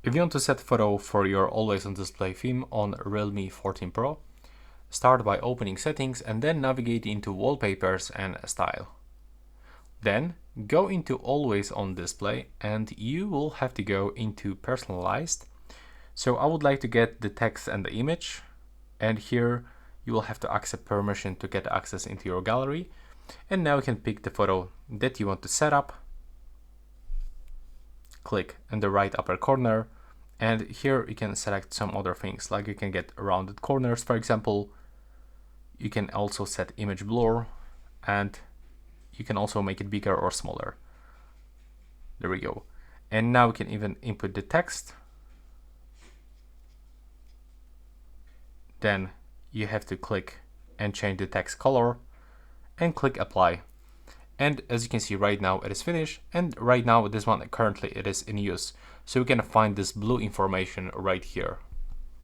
If you want to set photo for your always on display theme on Realme 14 Pro, start by opening settings and then navigate into wallpapers and style. Then go into always on display and you will have to go into personalized. So I would like to get the text and the image, and here you will have to accept permission to get access into your gallery. And now you can pick the photo that you want to set up. Click in the right upper corner, and here you can select some other things, like you can get rounded corners, for example. You can also set image blur, and you can also make it bigger or smaller. There we go. And now we can even input the text. Then you have to click and change the text color and click apply. And as you can see right now it is finished, and right now this one currently it is in use. So we can find this blue information right here.